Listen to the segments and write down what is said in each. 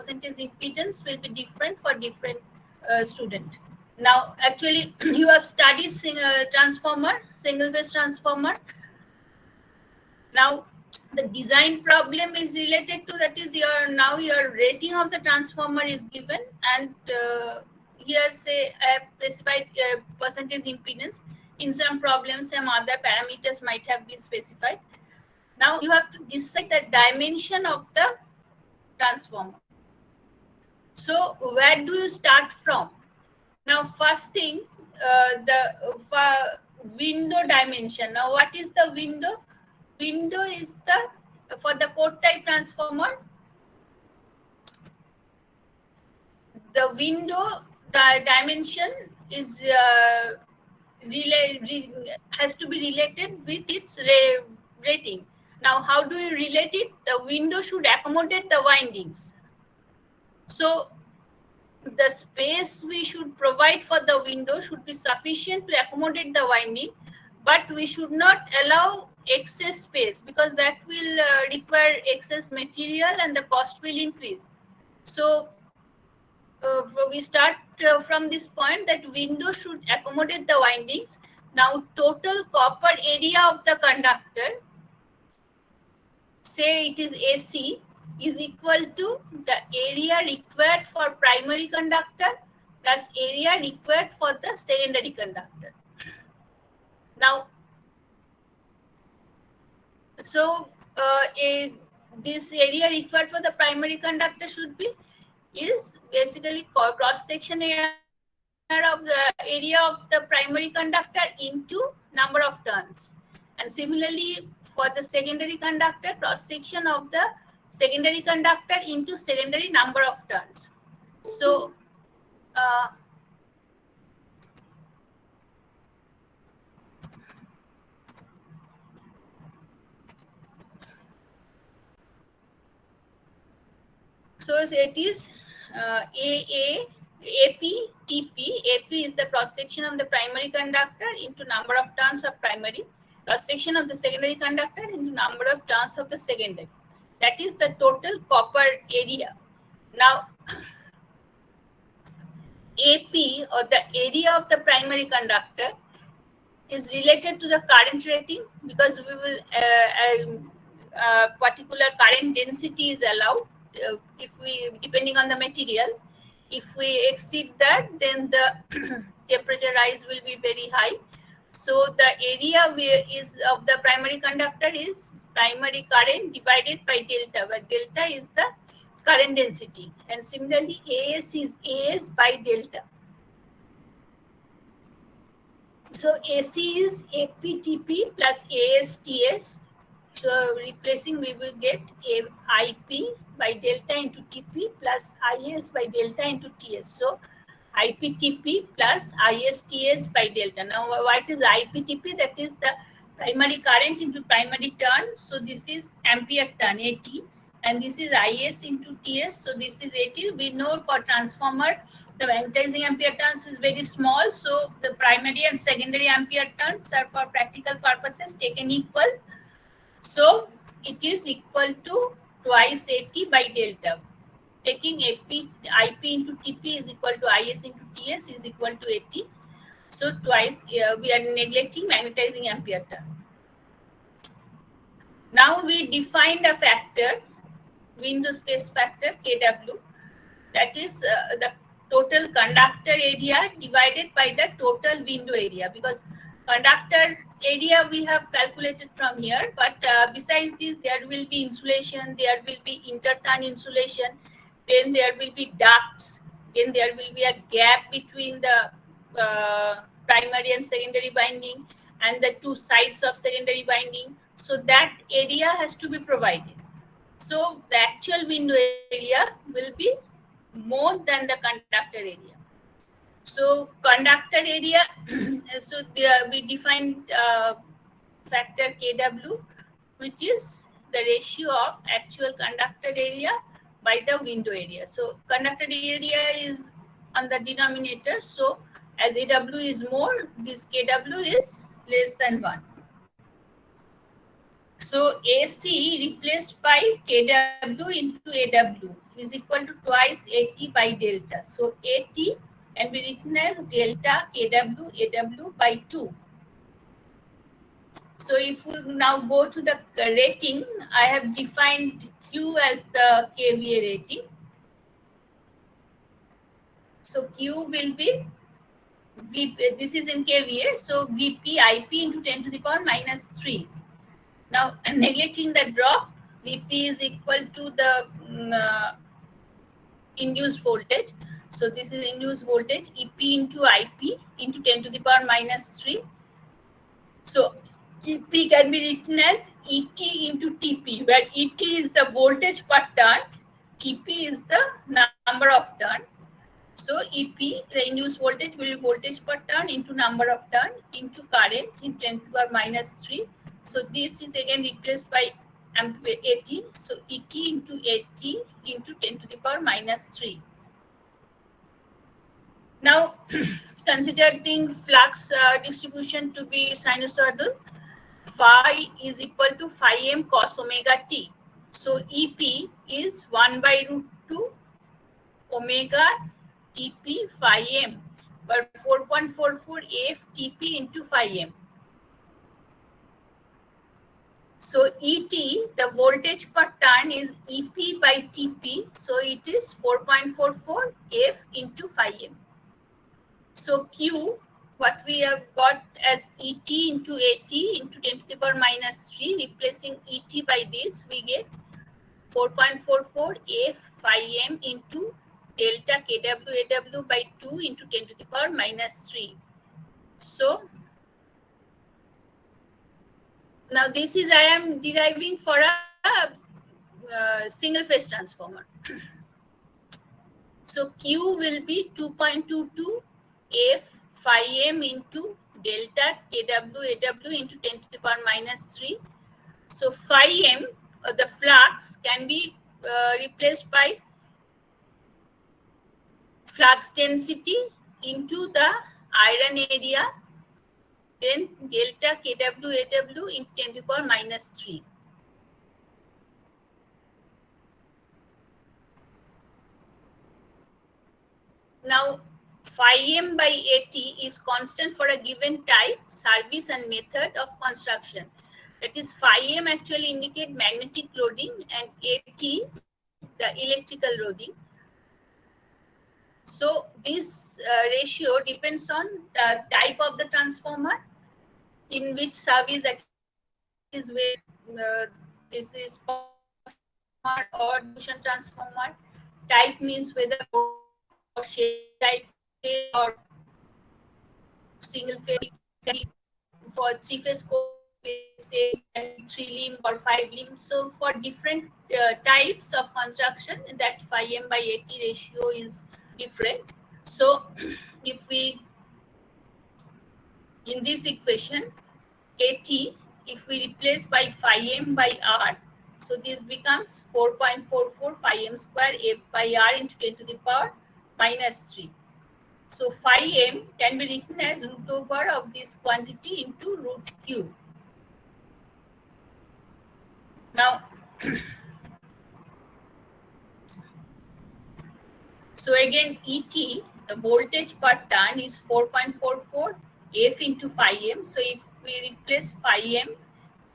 percentage impedance will be different for different student. Now, actually, you have studied transformer, single phase transformer. Now, the design problem is related to that is your rating of the transformer is given, and here say a specified percentage impedance. In some problems, some other parameters might have been specified. Now you have to decide the dimension of the transformer. So where do you start from? Now, first thing, the window dimension. Now, what is the window? Window is the for the code type transformer. The window dimension is has to be related with its rating. Now, how do you relate it? The window should accommodate the windings. So, the space we should provide for the window should be sufficient to accommodate the winding, but we should not allow excess space because that will require excess material and the cost will increase. So, we start from this point that window should accommodate the windings. Now, total copper area of the conductor, say it is AC, is equal to the area required for primary conductor plus area required for the secondary conductor. Now, so this area required for the primary conductor should be is basically cross section area of the primary conductor into number of turns, and similarly for the secondary conductor, cross section of the secondary conductor into secondary number of turns. So it is AP, TP. AP is the cross section of the primary conductor into number of turns of primary, cross section of the secondary conductor into number of turns of the secondary. That is the total copper area. Now, AP or the area of the primary conductor is related to the current rating because we will particular current density is allowed. If we, depending on the material, if we exceed that, then the temperature rise will be very high. So the area is of the primary conductor is primary current divided by delta, where delta is the current density, and similarly AS is AS by delta. So AC is APTP plus ASTS. So replacing, we will get IP by delta into TP plus IS by delta into TS. So IPTP plus ISTS by delta. Now, what is IPTP? That is the primary current into primary turn. So this is ampere turn, AT, and this is IS into TS. So this is AT. We know for transformer, the magnetizing ampere turns is very small. So the primary and secondary ampere turns are for practical purposes taken equal. So it is equal to twice AT by delta. Taking IP into TP is equal to IS into TS is equal to AT. So twice we are neglecting magnetizing ampere turn. Now we defined a factor, window space factor KW, that is the total conductor area divided by the total window area, because conductor area we have calculated from here, but besides this there will be insulation, there will be interturn insulation, then there will be ducts, then there will be a gap between the primary and secondary binding and the two sides of secondary binding. So that area has to be provided. So the actual window area will be more than the conductor area. So conductor area, so we defined factor KW, which is the ratio of actual conductor area by the window area. So conductor area is on the denominator. So as AW is more, this KW is less than 1. So AC replaced by KW into AW is equal to twice AT by delta. So AT can be written as delta KW AW by 2. So if we now go to the rating, I have defined Q as the kVA rating. So Q will be VP, this is in kVA, so VP IP into 10 to the power minus 3. Now neglecting the drop, VP is equal to the induced voltage. So this is induced voltage EP into IP into 10 to the power minus 3. So EP can be written as ET into TP, where ET is the voltage per turn, TP is the number of turn. So EP, the induced voltage, will be voltage per turn into number of turn into current in 10 to the power minus 3. So this is again replaced by ampere AT. So ET into AT into 10 to the power minus 3. Now considering flux distribution to be sinusoidal, phi is equal to phi m cos omega t. So EP is 1 by root 2 omega TP phi m, but 4.44 F TP into phi m. So ET, the voltage per turn, is EP by TP. So it is 4.44 F into phi m. So Q, what we have got as ET into AT into 10 to the power minus 3, replacing ET by this, we get 4.44 F phi m into delta KW AW by 2 into 10 to the power minus 3. So now this is I am deriving for a single phase transformer. So Q will be 2.22 F phi m into delta KW AW into 10 to the power minus 3. So phi m, the flux, can be replaced by flux density into the iron area, then delta KW AW into 10 to the power minus 3. Now phi m by AT is constant for a given type, service and method of construction. That is, phi m actually indicate magnetic loading and AT the electrical loading. So this ratio depends on the type of the transformer, in which service, that is where this is transformer or distribution transformer. Type means whether or shade type or single phase, for three phase say 3 limb or 5 limb. So for different types of construction, that phi m by AT ratio is different. So if we, in this equation, AT, if we replace by phi m by R, so this becomes 4.44 phi m square F by R into 10 to the power minus 3. So phi m can be written as root over of this quantity into root Q. Now, so again, ET, the voltage per turn, is 4.44 F into phi m. So if we replace phi m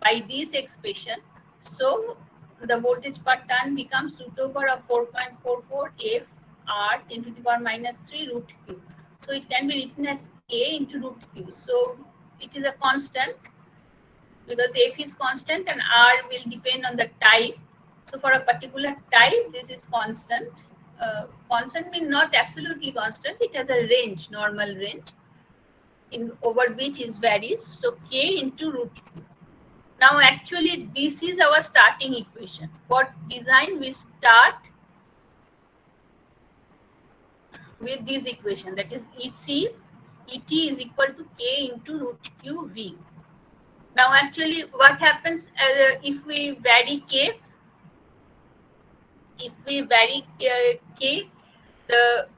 by this expression, so the voltage per turn becomes root over of 4.44 F R 10 to the power minus 3 root Q. So it can be written as A into root Q. So it is a constant, because F is constant and R will depend on the type. So for a particular type, this is constant. Constant means not absolutely constant. It has a range, normal range, in over which is varies. So K into root Q. Now actually this is our starting equation. For design, we start with this equation, that is ET is equal to K into root Q V. Now actually what happens if we vary K, K, the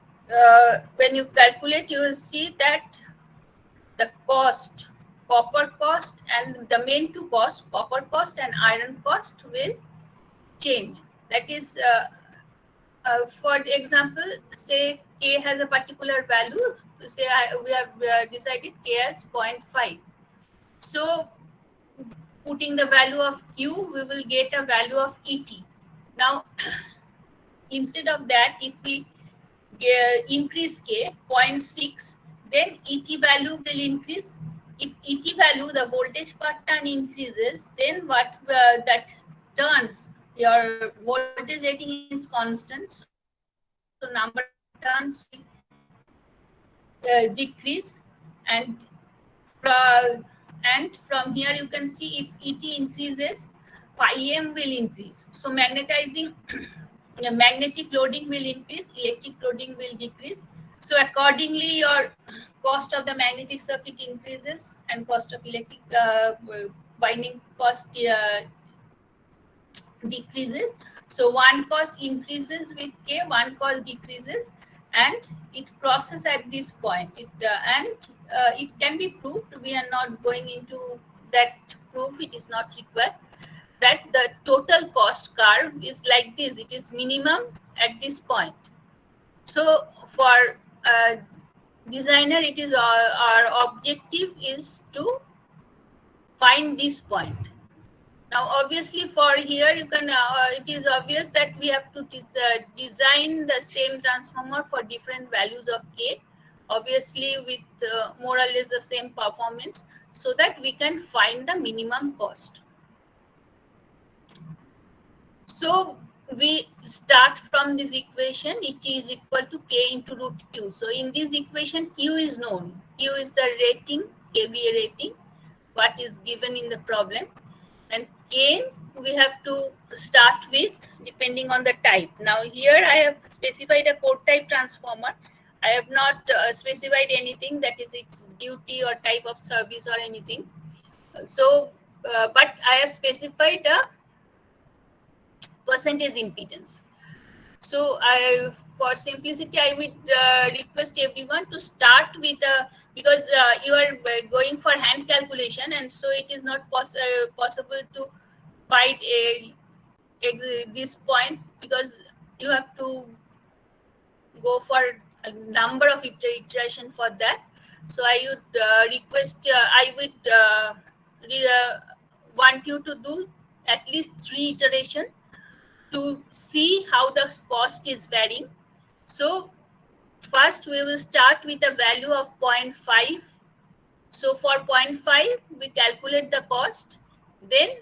when you calculate, you will see that the cost copper cost and the main two costs, copper cost and iron cost, will change. That is, for example, say K has a particular value. Say we have decided K as 0.5. So putting the value of Q, we will get a value of ET. Now, instead of that, if we increase K 0.6, then ET value will increase. If ET value, the voltage per turn increases, then what that turns, your voltage rating is constant, so number of turns will decrease, and from here you can see if ET increases, phi m will increase. So magnetizing magnetic loading will increase, electric loading will decrease. So accordingly, your cost of the magnetic circuit increases and cost of electric winding cost decreases. So one cost increases with K, one cost decreases, and it crosses at this point. It can be proved. We are not going into that proof. It is not required. That the total cost curve is like this. It is minimum at this point. So for designer, it is our objective is to find this point. Now, obviously, for here, you can. It is obvious that we have to design the same transformer for different values of K, obviously with more or less the same performance, so that we can find the minimum cost. So we start from this equation. It is equal to K into root Q. So in this equation, Q is known. Q is the rating, KVA rating, what is given in the problem. And K we have to start with depending on the type. Now here I have specified a core type transformer. I have not specified anything, that is its duty or type of service or anything. So, but I have specified a percentage impedance. So for simplicity, I would request everyone to start with because you are going for hand calculation, and so it is not possible to find this point, because you have to go for a number of iteration for that. So I would want you to do at least 3 iterations to see how the cost is varying. So first we will start with a value of 0.5. So for 0.5 we calculate the cost, then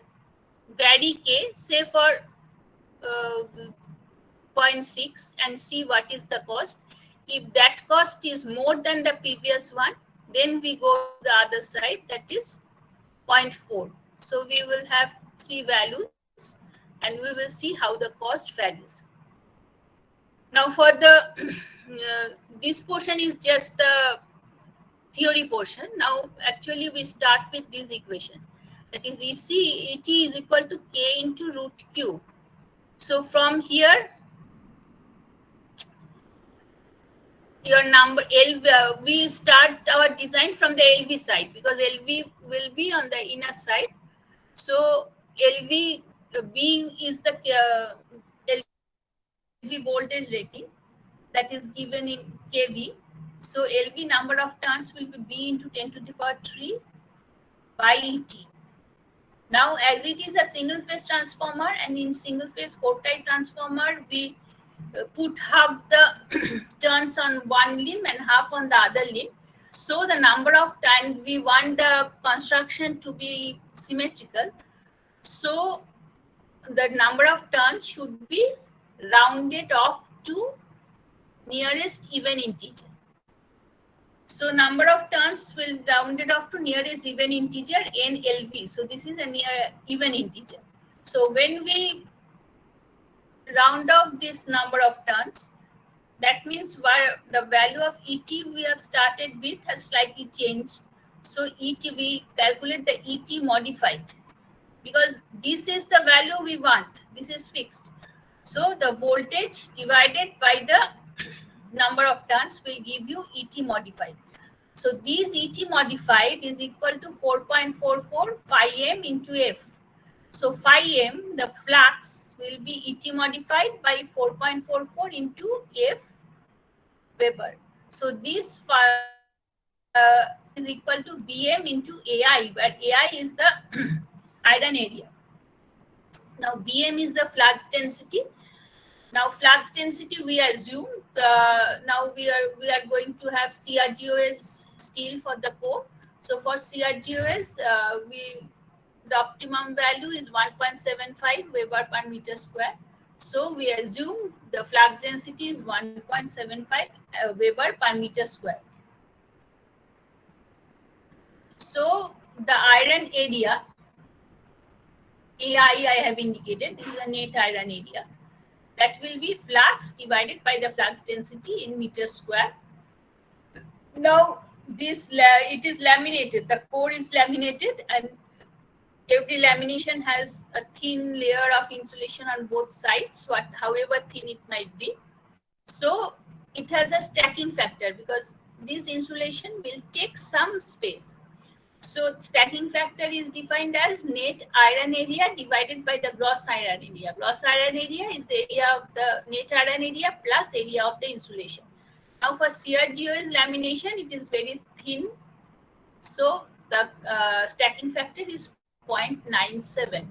vary K, say for 0.6, and see what is the cost. If that cost is more than the previous one, then we go to the other side, that is 0.4. So we will have 3 values and we will see how the cost varies. Now for the this portion is just the theory portion. Now actually we start with this equation, that is ET is equal to K into root Q. So from here, your number LV, we start our design from the LV side, because LV will be on the inner side. So LV B is the LV voltage rating that is given in kV. So LV number of turns will be B into 10 to the power 3 by ET. Now, as it is a single phase transformer, and in single phase core type transformer, we put half the turns on one limb and half on the other limb. So the number of times, we want the construction to be symmetrical. So the number of turns should be rounded off to nearest even integer. So number of turns will rounded off to nearest even integer NLV. So this is a near even integer. So when we round off this number of turns, that means the value of ET we have started with has slightly changed. So ET, we calculate the ET modified, because this is the value we want. This is fixed. So the voltage divided by the number of turns will give you ET modified. So this ET modified is equal to 4.44 phi m into F. So phi m, the flux will be ET modified by 4.44 into F Weber. So this is equal to Bm into AI, where AI is the iron area. Now Bm is the flux density. Now flux density we assume now we are going to have CRGOS steel for the core. So for CRGOS the optimum value is 1.75 Weber per meter square. So we assume the flux density is 1.75 Weber per meter square. So the iron area AI I have indicated is the net iron area. That will be flux divided by the flux density in meter square. Now this it is laminated. The core is laminated, and every lamination has a thin layer of insulation on both sides, however thin it might be. So it has a stacking factor because this insulation will take some space. So stacking factor is defined as net iron area divided by the gross iron area. Gross iron area is the area of the net iron area plus area of the insulation. Now for CRGOS lamination, it is very thin. So the stacking factor is 0.97.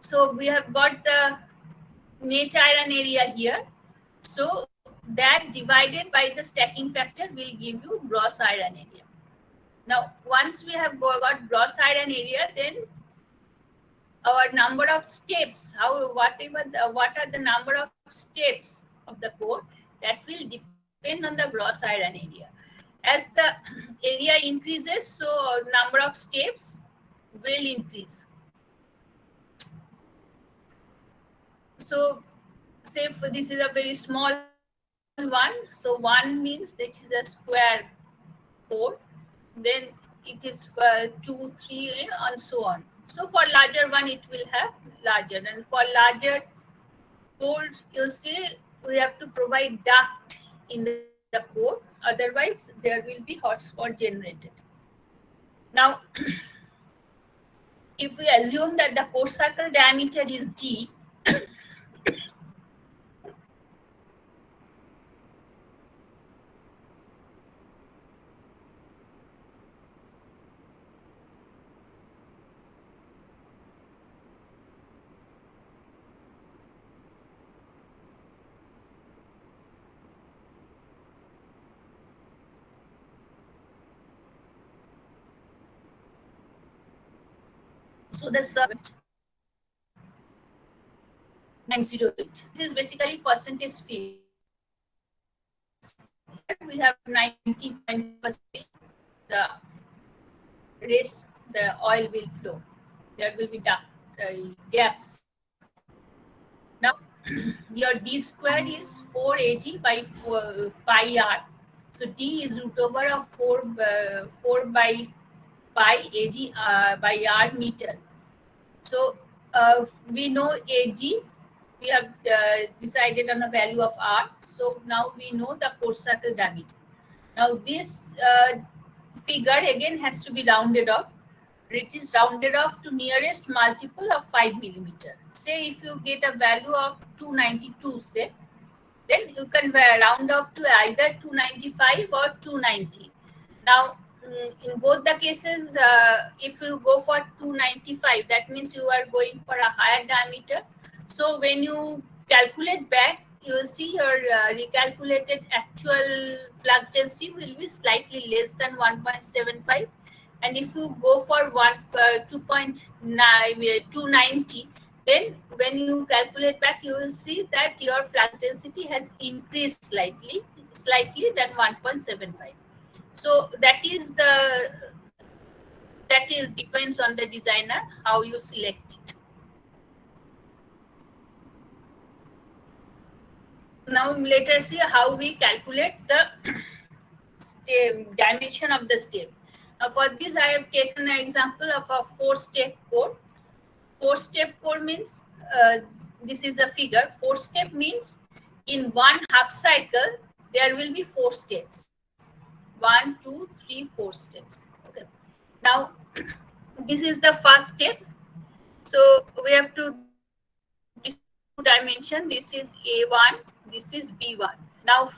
So we have got the net iron area here. So that divided by the stacking factor will give you gross iron area. Now, once we have got gross iron area, then our number of steps, what are the number of steps of the core, that will depend on the gross iron area. As the area increases, so number of steps will increase. So, say for this is a very small one. So 1 means that is a square core. Then it is 2, 3, and so on. So for larger one, it will have larger, and for larger cores, you see, we have to provide duct in the core. Otherwise, there will be hotspot generated. Now, if we assume that the core circle diameter is d, so the circuit 908. This is basically percentage fix. We have 90.5%. The rest, the oil will flow. There will be gaps. Now, your d squared is 4 Ag by 4 pi r. So d is root over of 4 by pi Ag by r meter. So we know Ag, we have decided on the value of r. So now we know the core circle diameter. Now this figure again has to be rounded off. It is rounded off to nearest multiple of 5 millimeter. Say if you get a value of 292, say, then you can round off to either 295 or 290. Now, in both the cases, if you go for 295, that means you are going for a higher diameter. So when you calculate back, you will see your recalculated actual flux density will be slightly less than 1.75. And if you go for 290, then when you calculate back, you will see that your flux density has increased slightly than 1.75. So that depends on the designer how you select it. Now let us see how we calculate the dimension of the step. Now for this, I have taken an example of a 4-step core. 4-step core means this is a figure. 4-step means in one half cycle there will be 4 steps. 1, 2, 3, 4 steps. Okay. Now, this is the first step. So we have to distribute two dimension. This is A1, this is B1. Now,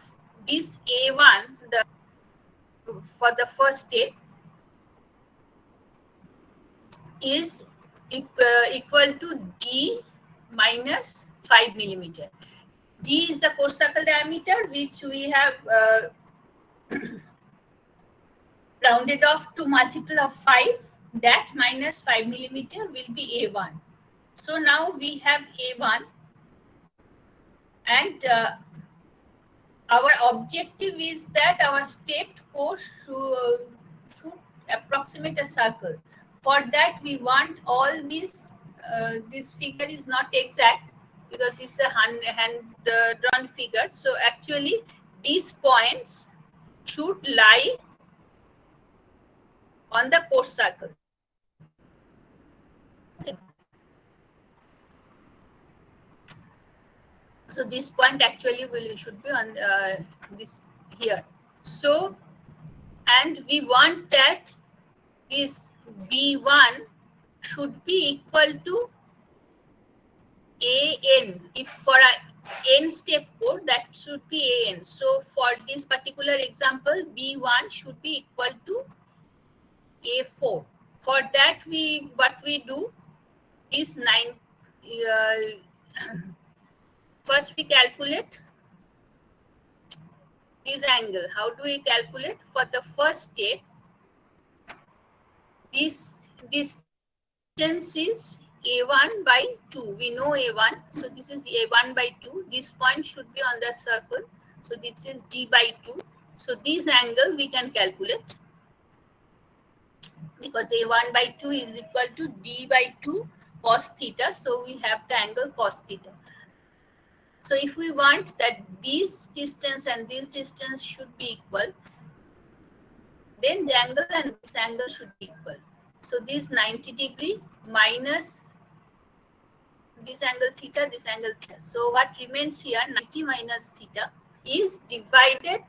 this A1, for the first step, is equal to D minus 5 millimeter. D is the core circle diameter, which we have rounded off to multiple of 5. That minus 5 millimeter will be A1. So now we have A1, and our objective is that our stepped course should approximate a circle. For that, we want all these. This figure is not exact because this is a hand drawn figure. So actually, these points should lie on the course circle. Okay. So this point actually should be on this here. So, and we want that this B1 should be equal to AN. If for a n step code, that should be AN. So for this particular example, B1 should be equal to A4. For that, what we do is first we calculate this angle. How do we calculate? For the first step, this distance is A1 by 2. We know A1. So this is A1 by 2. This point should be on the circle. So this is D by 2. So this angle we can calculate, because A1 by 2 is equal to D by 2 cos theta. So we have the angle cos theta. So if we want that this distance and this distance should be equal, then the angle and this angle should be equal. So this 90 degree minus this angle theta, this angle theta. So what remains here, 90 minus theta, is divided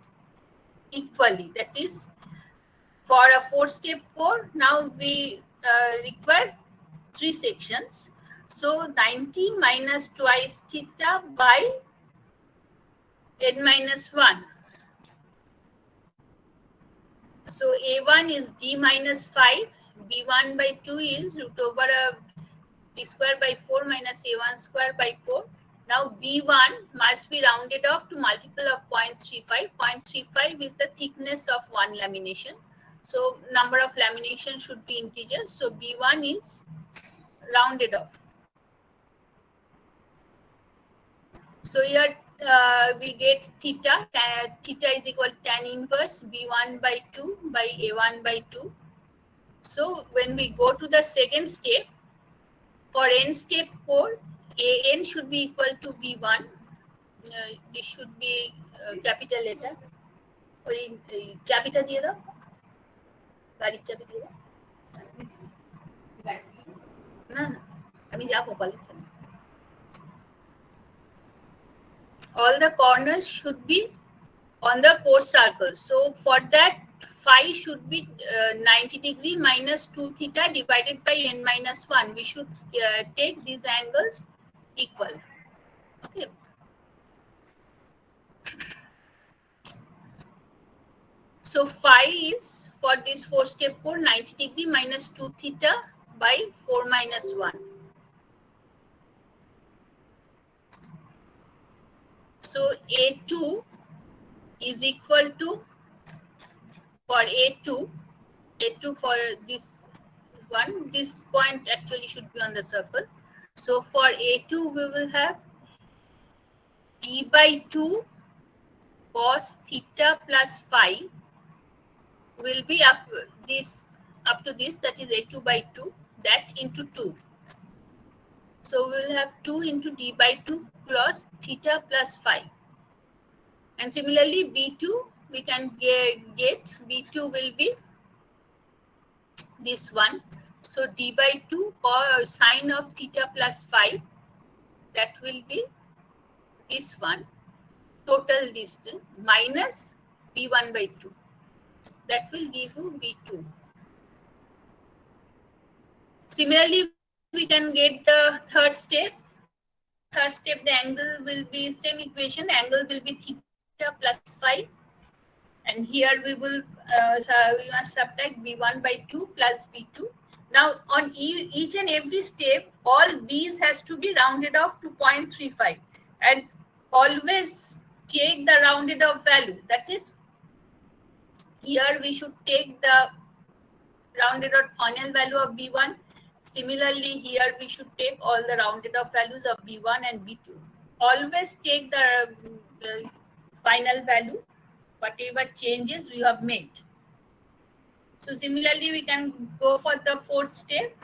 equally. That is, for a 4-step core, now we require 3 sections. So 90 minus twice theta by n minus 1. So A1 is D minus 5, B1 by 2 is root over a B square by 4 minus A1 square by 4. Now B1 must be rounded off to multiple of 0.35. 0.35 is the thickness of one lamination. So number of lamination should be integer. So B1 is rounded off. So here we get theta. Theta is equal to tan inverse B1 by 2 by A1 by 2. So when we go to the second step, for n step core, AN should be equal to B1. This should be capital letter. চাবিটা দিয়ে দাও, গাড়ির চাবি দিয়ে দাও। না না, আমি যাবো college. All the corners should be on the core circle. So for that, phi should be 90 degree minus 2 theta divided by n minus 1. We should take these angles equal. Okay. So phi is, for this 4-step core, 90 degree minus 2 theta by 4 minus 1. So A2 is equal to, for A2 for this one, this point actually should be on the circle. So for A2 we will have D by 2 cos theta plus phi will be up to this, that is A2 by 2, that into 2. So we will have 2 into D by 2 cos theta plus phi. And similarly B2 we can get B2 will be this one. So D by 2 sine of theta plus phi, that will be this one, total distance, minus B1 by 2. that will give you B2. Similarly, we can get the third step. Third step, the angle will be same equation. Angle will be theta plus phi. And here we will so we must subtract B1 by 2 plus B2. Now on each and every step, all B's has to be rounded off to 0.35. And always take the rounded off value. That is, here we should take the rounded off final value of B1. Similarly, here we should take all the rounded off values of B1 and B2. Always take the final value, whatever changes we have made. So similarly, we can go for the fourth step.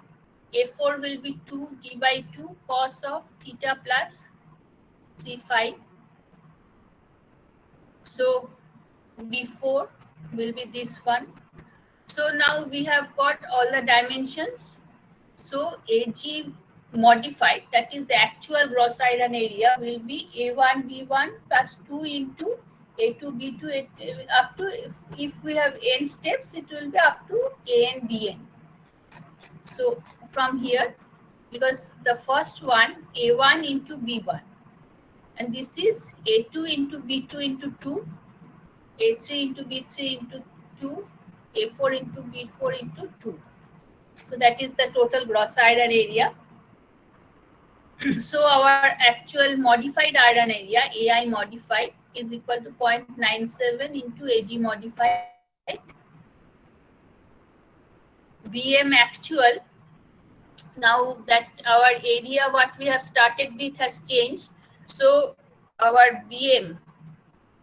A4 will be 2d by 2 cos of theta plus 3 phi. So B4 will be this one. So now we have got all the dimensions. So AG modified, that is the actual gross iron area, will be A1 B1 plus 2 into A2 B2 up to, if we have n steps, it will be up to AN BN. So from here, because the first one A1 into B1, and this is A2 into B2 into 2, A3 into B3 into 2, A4 into B4 into 2. So that is the total gross iron area. So our actual modified iron area, AI modified, is equal to 0.97 into AG modified. BM actual, now that our area what we have started with has changed. So our BM,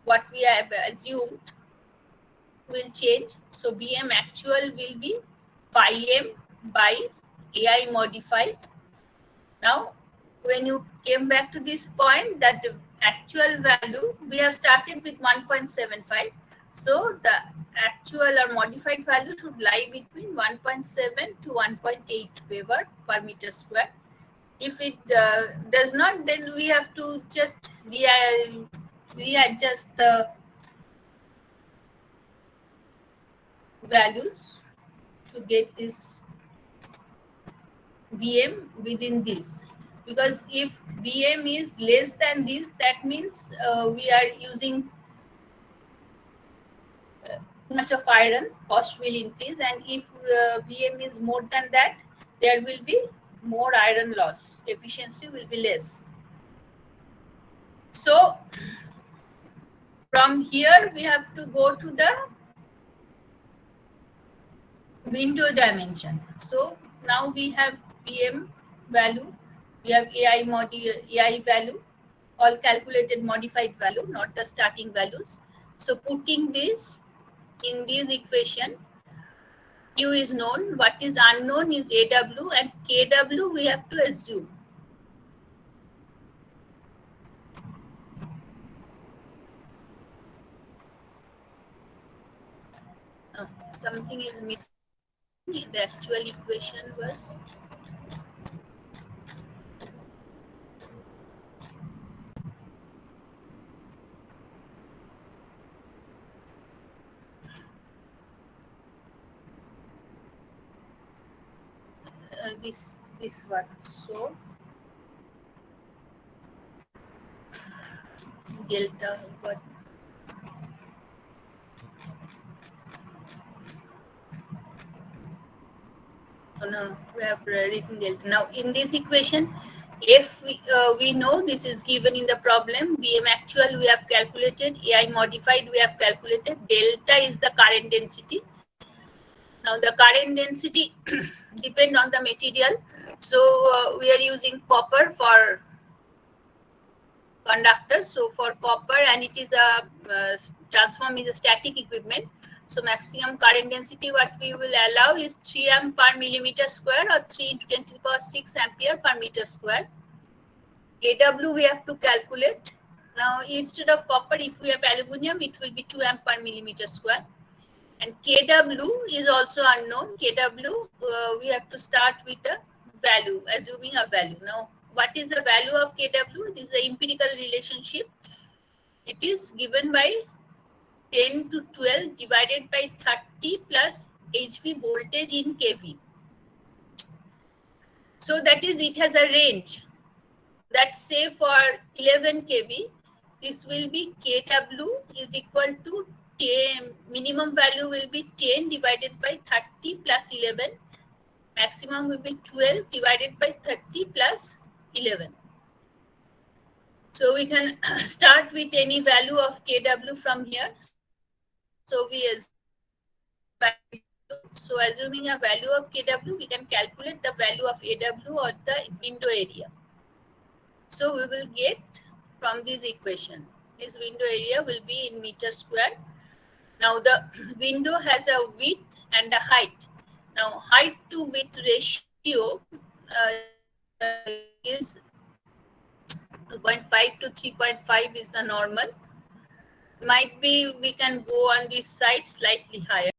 what we have assumed, will change. So BM actual will be phi m by AI modified. Now, when you came back to this point, that the actual value, we have started with 1.75. So the actual or modified value should lie between 1.7 to 1.8 Weber per meter square. If it does not, then we have to just readjust the values to get this BM within this. Because if BM is less than this, that means we are using too much of iron, cost will increase. And if BM is more than that, there will be more iron loss, efficiency will be less. So from here, we have to go to the window dimension. So now we have BM value, we have AI value, all calculated modified value, not the starting values. So putting this in this equation, Q is known, what is unknown is AW, and KW we have to assume. Something is missing. The actual equation was this one. So delta what? Oh, no, we have written delta. Now in this equation, if we know this is given in the problem, BM actual we have calculated, AI modified we have calculated, delta is the current density. Now the current density depend on the material. So we are using copper for conductors. So for copper, and it is a transform is a static equipment. So maximum current density what we will allow is 3 amp per millimeter square, or 3 into 10 to the power 6 ampere per meter square. AW we have to calculate. Now instead of copper, if we have aluminium, it will be 2 amp per millimeter square. And KW is also unknown. KW we have to start with a value, assuming a value. Now what is the value of KW? This is the empirical relationship. It is given by 10 to 12 divided by 30 plus HV voltage in kV. So that is, it has a range. Let's say for 11 kV, this will be kW is equal to 10, minimum value will be 10 divided by 30 plus 11. Maximum will be 12 divided by 30 plus 11. So we can start with any value of kW from here. So so assuming a value of kW, we can calculate the value of AW or the window area. So we will get from this equation, this window area will be in meter square. Now the window has a width and a height. Now height to width ratio is 2.5 to 3.5 is the normal. Might be we can go on this side slightly higher.